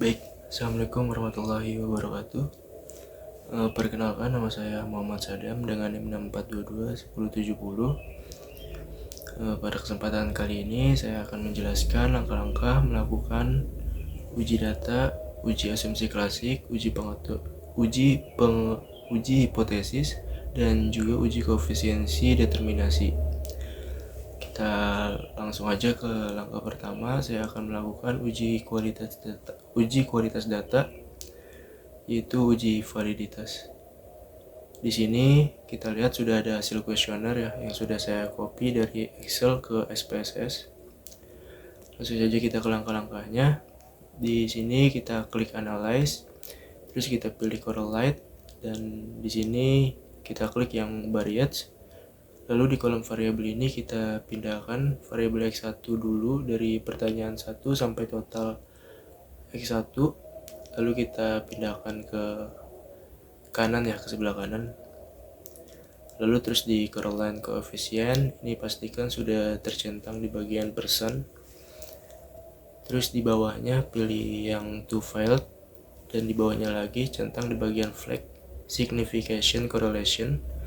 Baik, Assalamualaikum warahmatullahi wabarakatuh. Perkenalkan, nama saya Muhammad Sadam dengan NIM 64221070. Pada kesempatan kali ini saya akan menjelaskan langkah-langkah melakukan uji data, uji asumsi klasik, uji hipotesis, dan juga uji koefisiensi determinasi. Kita langsung aja ke langkah pertama. Saya akan melakukan uji kualitas data, yaitu uji validitas. Di sini kita lihat sudah ada hasil kuesioner ya, yang sudah saya copy dari Excel ke SPSS. Langsung saja kita ke langkah-langkahnya. Di sini kita klik analyze, terus kita pilih correlate, dan di sini kita klik yang variance. Lalu di kolom variabel ini kita pindahkan variabel X1 dulu dari pertanyaan 1 sampai total X1. Lalu kita pindahkan ke kanan ya, ke sebelah kanan. Lalu terus di correlate koefisien ini pastikan sudah tercentang di bagian persen. Terus di bawahnya pilih yang to failed, dan di bawahnya lagi centang di bagian flag signification correlation.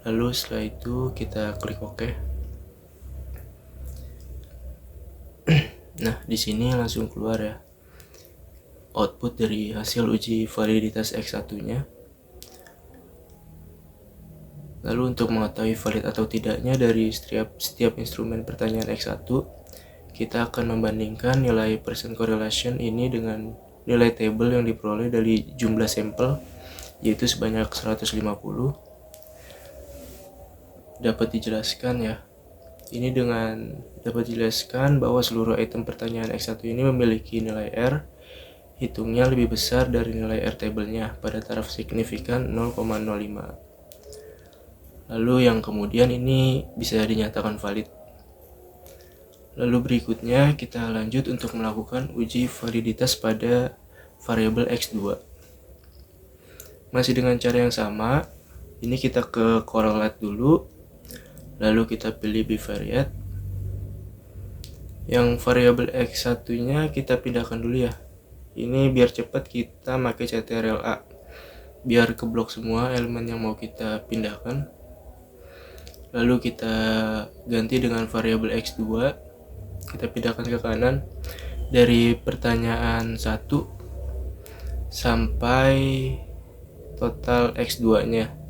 Lalu setelah itu kita klik OK. Nah, di sini langsung keluar ya output dari hasil uji validitas X1-nya. Lalu untuk mengetahui valid atau tidaknya dari setiap instrumen pertanyaan X1, kita akan membandingkan nilai percent correlation ini dengan nilai table yang diperoleh dari jumlah sampel, yaitu sebanyak 150. Dapat dijelaskan ya, ini dengan dapat dijelaskan bahwa seluruh item pertanyaan X1 ini memiliki nilai R hitungnya lebih besar dari nilai R table-nya pada taraf signifikan 0,05. Lalu yang kemudian ini bisa dinyatakan valid. Lalu berikutnya kita lanjut untuk melakukan uji validitas pada variabel X2. Masih dengan cara yang sama, ini kita ke correlate dulu, lalu kita pilih bivariate. Yang variabel X1-nya kita pindahkan dulu ya. Ini biar cepat kita pakai CTRL-A, biar keblok semua elemen yang mau kita pindahkan. Lalu kita ganti dengan variabel X2, kita pindahkan ke kanan dari pertanyaan 1 sampai total X2-nya.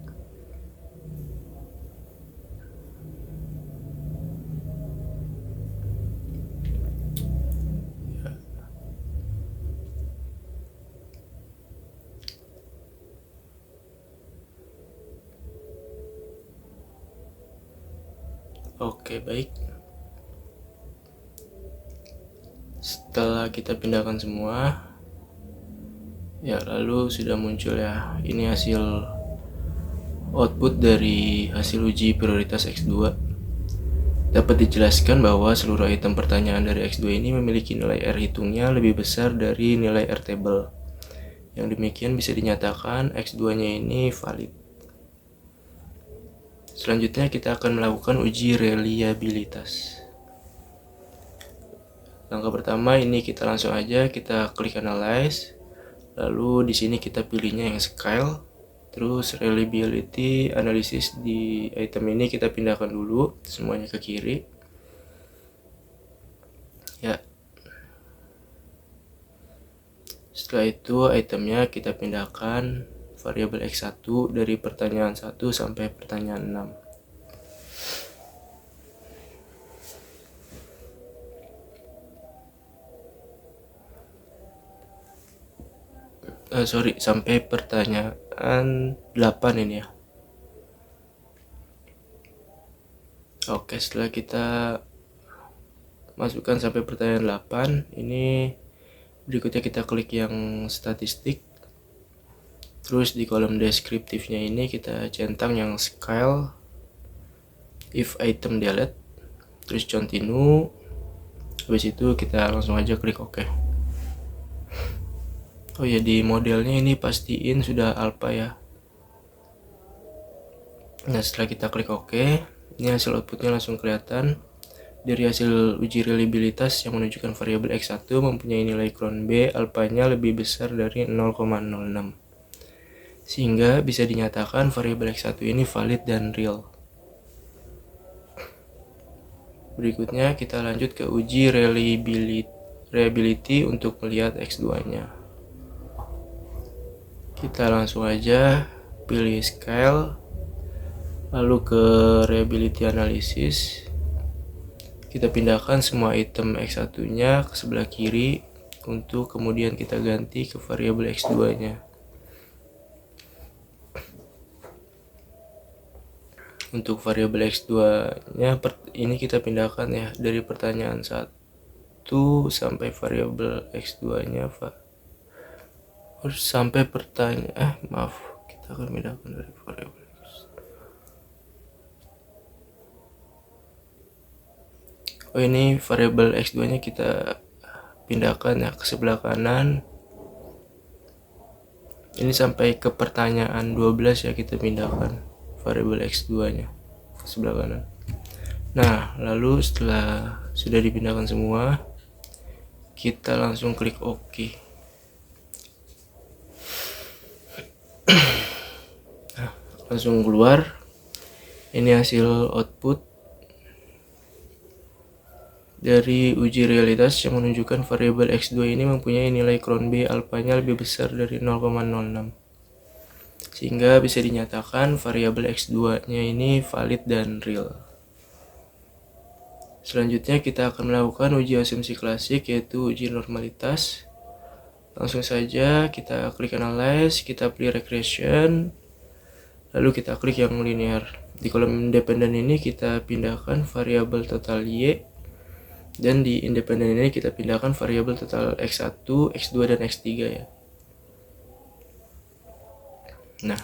Oke, baik. Setelah kita pindahkan semua ya, lalu sudah muncul ya, ini hasil output dari hasil uji prioritas X2. Dapat dijelaskan bahwa seluruh item pertanyaan dari X2 ini memiliki nilai R hitungnya lebih besar dari nilai R table. Yang demikian bisa dinyatakan X2-nya ini valid. Selanjutnya kita akan melakukan uji reliabilitas. Langkah pertama ini kita langsung aja kita klik analyze. Lalu di sini kita pilihnya yang scale. Terus reliability analysis di item ini kita pindahkan dulu semuanya ke kiri. Ya. Setelah itu itemnya kita pindahkan variabel X1 dari pertanyaan 1 sampai pertanyaan 6. Sampai pertanyaan 8 ini ya. Oke, setelah kita masukkan sampai pertanyaan 8, ini berikutnya kita klik yang statistik. Terus di kolom deskriptifnya ini kita centang yang scale if item delete, terus continue. Habis itu kita langsung aja klik OK. Oh ya, di modelnya ini pastiin sudah alpha ya. Nah, setelah kita klik OK, ini hasil outputnya langsung kelihatan dari hasil uji reliabilitas yang menunjukkan variabel X1 mempunyai nilai Cron B alfanya lebih besar dari 0,06. Sehingga bisa dinyatakan variabel X1 ini valid dan real. Berikutnya kita lanjut ke uji reliability untuk melihat X2-nya. Kita langsung aja pilih scale, lalu ke reliability analysis. Kita pindahkan semua item X1-nya ke sebelah kiri untuk kemudian kita ganti ke variabel X2-nya. Untuk variabel X2-nya ini kita pindahkan ya dari pertanyaan 1 sampai variabel X2-nya sampai pertanyaan kita akan pindahkan dari variabel ini variabel X2-nya kita pindahkan ya ke sebelah kanan. Ini sampai ke pertanyaan 12 ya, kita pindahkan variabel X2-nya ke sebelah kanan. Nah, lalu setelah sudah dipindahkan semua, kita langsung klik OK. Nah, langsung keluar. Ini hasil output dari uji realitas yang menunjukkan variabel X2 ini mempunyai nilai Cron B alfanya lebih besar dari 0,06. Sehingga bisa dinyatakan variabel X2-nya ini valid dan real. Selanjutnya kita akan melakukan uji asumsi klasik, yaitu uji normalitas. Langsung saja kita klik analyze, kita pilih regression, lalu kita klik yang linear. Di kolom independen ini kita pindahkan variabel total Y, dan di independen ini kita pindahkan variabel total X1, X2, dan X3 ya. Nah,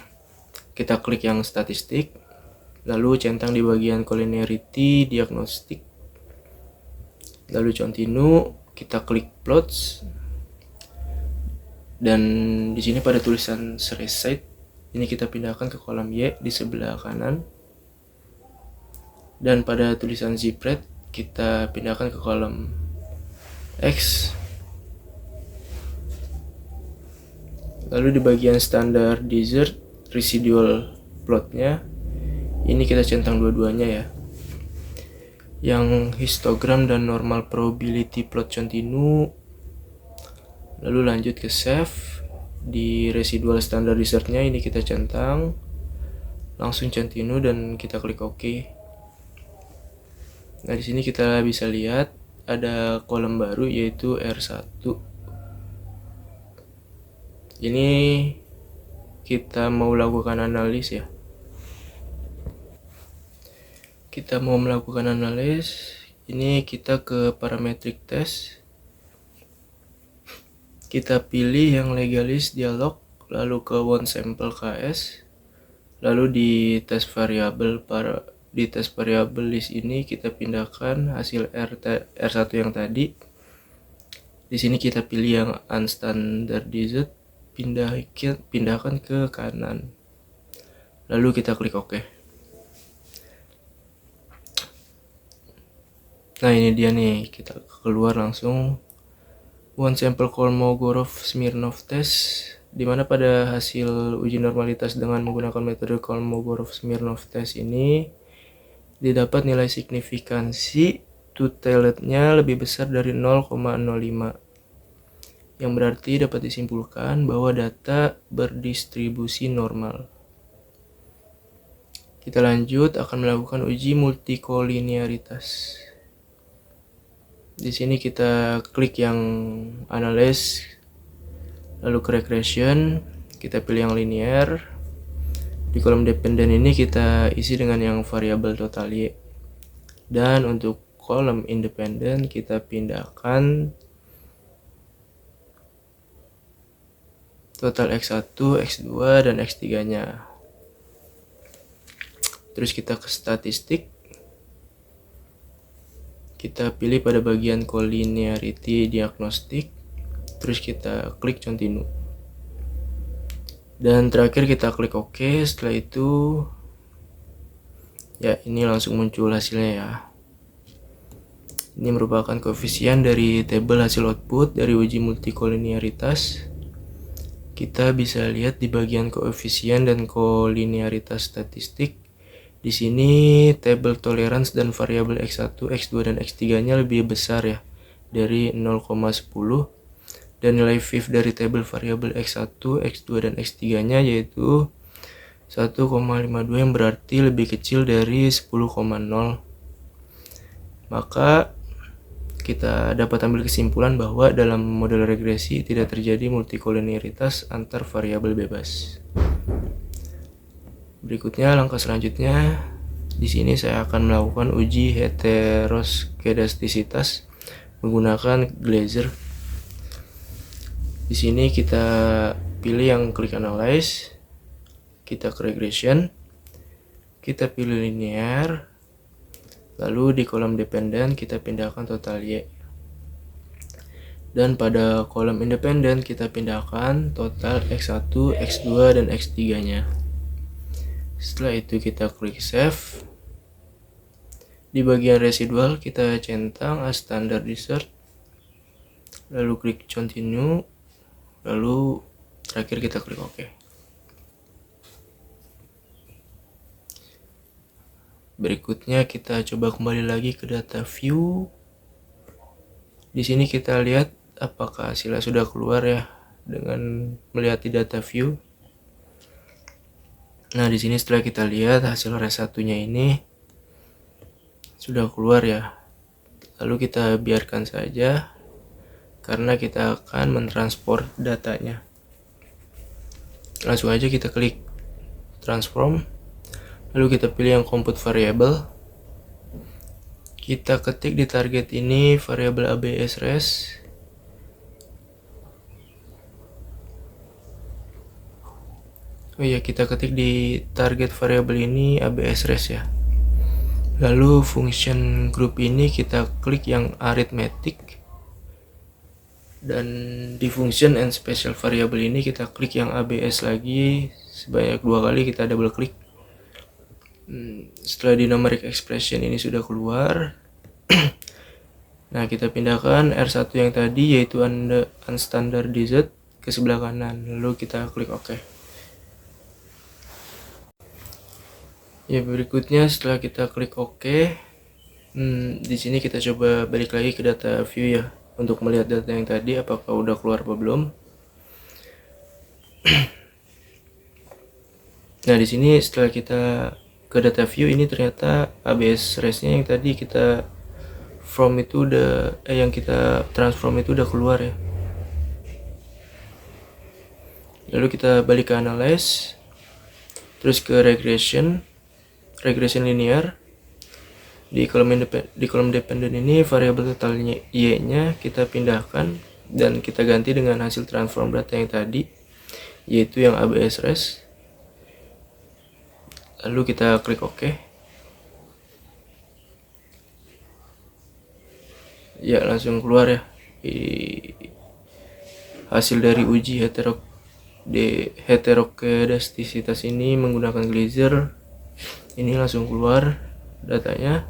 kita klik yang statistik, lalu centang di bagian collinearity diagnostik, lalu continue, kita klik plots, dan di sini pada tulisan resite ini kita pindahkan ke kolom Y di sebelah kanan, dan pada tulisan zipred kita pindahkan ke kolom X. Lalu di bagian standar desert residual plotnya ini kita centang dua-duanya ya. Yang histogram dan normal probability plot continue. Lalu lanjut ke save. Di residual standar desertnya ini kita centang, langsung continue dan kita klik OK. Nah, di sini kita bisa lihat ada kolom baru yaitu R1. Ini kita mau lakukan analis ya. Kita mau melakukan analis, ini kita ke parametric test. Kita pilih yang legalis dialog, lalu ke one sample KS, lalu di tes variabel di tes variabel list ini kita pindahkan hasil R1 yang tadi. Di sini kita pilih yang unstandardized, pindahkan ke kanan. Lalu kita klik OK. Nah, ini dia nih, kita keluar langsung one sample Kolmogorov-Smirnov test, dimana pada hasil uji normalitas dengan menggunakan metode Kolmogorov-Smirnov test ini didapat nilai signifikansi two-tailednya lebih besar dari 0,05, yang berarti dapat disimpulkan bahwa data berdistribusi normal. Kita lanjut akan melakukan uji multikolinearitas. Di sini kita klik yang analyze, lalu ke regression, kita pilih yang linear. Di kolom dependen ini kita isi dengan yang variabel total Y. Dan untuk kolom independen kita pindahkan total X1, X2, dan X3-nya. Terus kita ke statistik. Kita pilih pada bagian collinearity diagnostik. Terus kita klik continue. Dan terakhir kita klik OK. Setelah itu ya ini langsung muncul hasilnya ya. Ini merupakan koefisien dari tabel hasil output dari uji multikolinearitas. Kita bisa lihat di bagian koefisien dan kolinearitas statistik. Di sini tabel tolerance dan variabel X1, X2 dan X3-nya lebih besar ya, dari 0,10, dan nilai VIF dari tabel variabel X1, X2 dan X3-nya yaitu 1,52 yang berarti lebih kecil dari 10,0. Maka kita dapat ambil kesimpulan bahwa dalam model regresi tidak terjadi multikolinearitas antar variabel bebas. Berikutnya, langkah selanjutnya, di sini saya akan melakukan uji heteroskedastisitas menggunakan Glaser. Di sini kita pilih yang klik analyze, kita ke regression, kita pilih linear, lalu di kolom dependent kita pindahkan total Y. Dan pada kolom independen kita pindahkan total X1, X2, dan X3-nya. Setelah itu kita klik save. Di bagian residual kita centang as standard insert, lalu klik continue, lalu terakhir kita klik OK. Berikutnya kita coba kembali lagi ke data view. Di sini kita lihat apakah hasilnya sudah keluar ya dengan melihat di data view. Nah, di sini setelah kita lihat hasil res 1-nya ini sudah keluar ya. Lalu kita biarkan saja karena kita akan mentransport datanya. Langsung aja kita klik transform. Lalu kita pilih yang compute variable. Kita ketik di target ini variabel ABS res. Oh ya, kita ketik di target variabel ini ABS res ya. Lalu function group ini kita klik yang arithmetic. Dan di function and special variable ini kita klik yang ABS lagi sebanyak 2 kali, kita double klik. Setelah di numeric expression ini sudah keluar, nah kita pindahkan R1 yang tadi yaitu unstandardized ke sebelah kanan, lalu kita klik OK. Ya, berikutnya setelah kita klik OK, di sini kita coba balik lagi ke data view ya untuk melihat data yang tadi apakah udah keluar apa belum. Nah, di sini setelah kita ke data view ini ternyata ABS res-nya yang tadi kita yang kita transform itu udah keluar ya. Lalu kita balik ke analyze, terus ke regression linear. Di kolom dependent ini variabel totalnya Y-nya kita pindahkan dan kita ganti dengan hasil transform data yang tadi yaitu yang ABS res. Lalu kita klik OK. Ya, langsung keluar ya hasil dari uji heteroskedastisitas ini menggunakan Glaser. Ini langsung keluar datanya.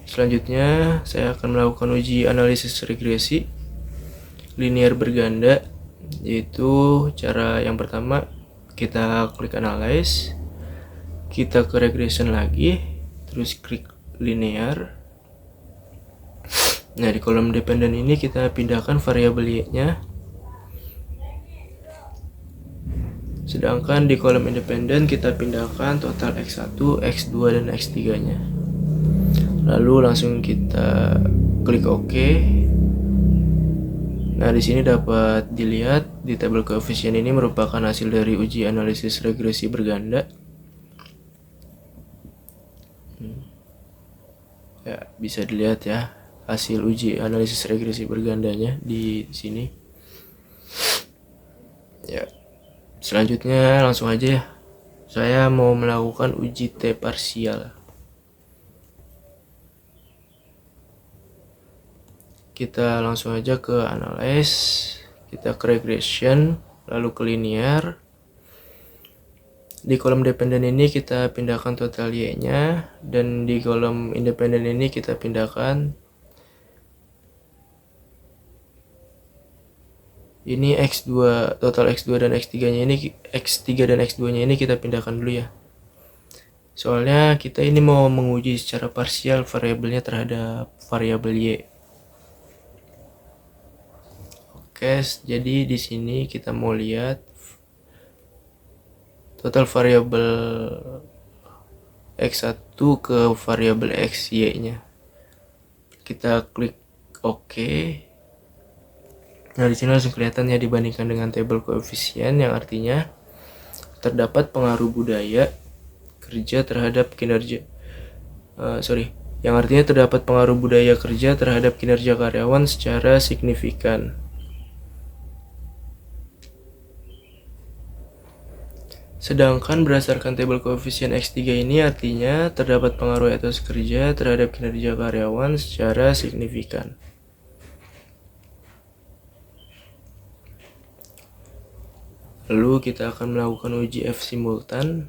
Selanjutnya saya akan melakukan uji analisis regresi linear berganda, yaitu cara yang pertama kita klik analyze, kita ke regression lagi, terus klik linear. Nah, di kolom dependent ini kita pindahkan variabel Y-nya. Sedangkan di kolom independen kita pindahkan total X1, X2, dan X3-nya. Lalu langsung kita klik OK. Nah, di sini dapat dilihat di tabel koefisien ini merupakan hasil dari uji analisis regresi berganda. Ya, bisa dilihat ya hasil uji analisis regresi bergandanya di sini. Ya, selanjutnya langsung aja ya. Saya mau melakukan uji T parsial. Kita langsung aja ke analyze, kita ke regression, lalu ke linear. Di kolom dependen ini kita pindahkan total Y-nya, dan di kolom independen ini kita pindahkan ini X2, total X2 dan X3-nya ini, X3 dan X2-nya ini kita pindahkan dulu ya. Soalnya kita ini mau menguji secara parsial variabelnya terhadap variabel Y. Oke, jadi di sini kita mau lihat total variabel X1 ke variabel X, Y-nya. Kita klik OK. Nah, di sini langsung kelihatan ya dibandingkan dengan tabel koefisien, yang artinya terdapat pengaruh budaya kerja terhadap kinerja. Yang artinya terdapat pengaruh budaya kerja terhadap kinerja karyawan secara signifikan. Sedangkan berdasarkan tabel koefisien X3 ini artinya terdapat pengaruh etos kerja terhadap kinerja karyawan secara signifikan. Lalu kita akan melakukan uji F simultan.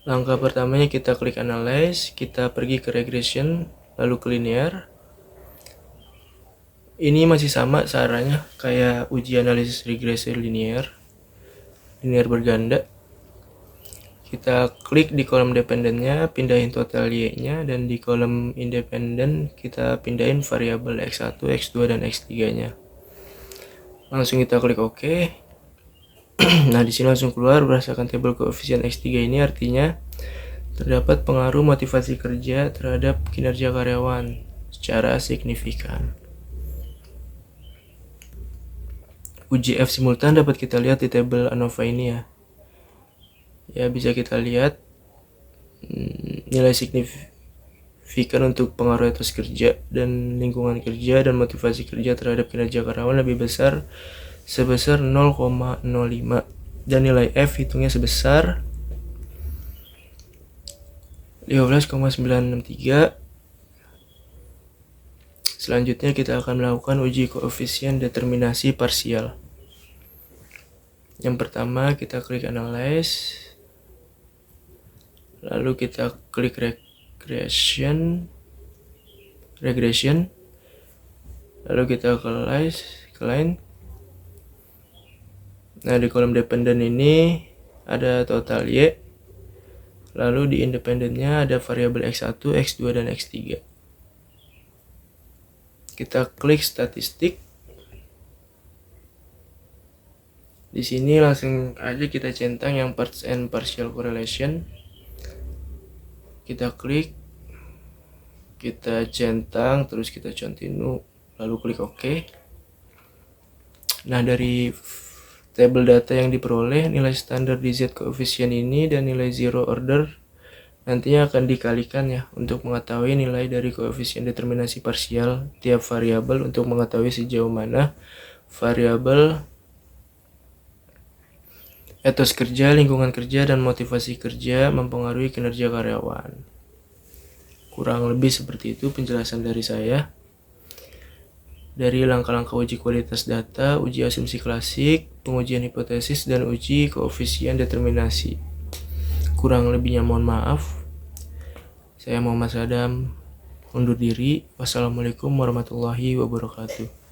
Langkah pertamanya kita klik analyze, kita pergi ke regression, lalu ke linear. Ini masih sama caranya kayak uji analisis regresi linear berganda. Kita klik di kolom dependennya, pindahin total Y-nya, dan di kolom independen kita pindahin variabel X1, X2, dan X3-nya. Langsung kita klik OK. Nah, di sini langsung keluar berdasarkan tabel koefisien X3 ini artinya terdapat pengaruh motivasi kerja terhadap kinerja karyawan secara signifikan. Uji F simultan dapat kita lihat di tabel ANOVA ini ya. Ya, bisa kita lihat nilai signifikan untuk pengaruh etos kerja dan lingkungan kerja dan motivasi kerja terhadap kinerja karyawan lebih besar sebesar 0,05, dan nilai F hitungnya sebesar 15,963. Selanjutnya kita akan melakukan uji koefisien determinasi parsial. Yang pertama kita klik analyze, lalu kita klik regression, lalu kita ke line. Nah, di kolom dependen ini ada total Y, lalu di independennya ada variabel X1, X2, dan X3. Kita klik statistik. Di sini langsung aja kita centang yang parts and partial correlation. Kita klik, kita centang, terus kita continue, lalu klik OK. Nah, dari tabel data yang diperoleh, nilai standar di Z koefisien ini dan nilai zero order nantinya akan dikalikan ya untuk mengetahui nilai dari koefisien determinasi parsial tiap variabel untuk mengetahui sejauh mana variabel etos kerja, lingkungan kerja, dan motivasi kerja mempengaruhi kinerja karyawan. Kurang lebih seperti itu penjelasan dari saya. Dari langkah-langkah uji kualitas data, uji asumsi klasik, pengujian hipotesis, dan uji koefisien determinasi. Kurang lebihnya mohon maaf. Saya Muhammad Sadam undur diri. Wassalamualaikum warahmatullahi wabarakatuh.